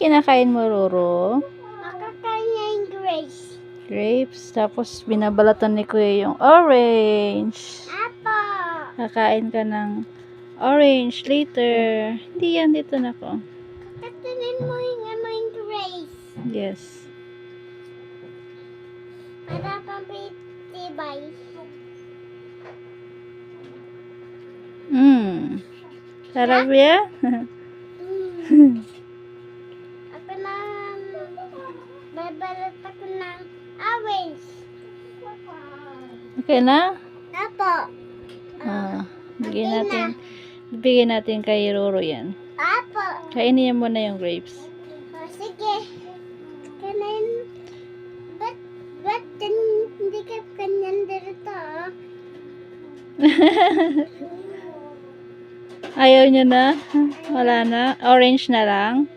kinakain mo, Roro? Makakain niya yung grapes. Grapes. Tapos, binabalatan ni Kuya yung orange. Apple. Kakain ka ng orange later. Hindi yan. Dito na ko. Katunin mo yung grapes. Yes. Para pampitibay. Sarap ya? Ako na babalat ako ng orange. Okay na? Apple. Bigyan natin kay Roro yan. Apple. Kainin niya muna yung grapes. Oh, sige. Kanin. Ba't hindi ka kanyan dito? Ayaw niya na? Wala na? Orange na lang?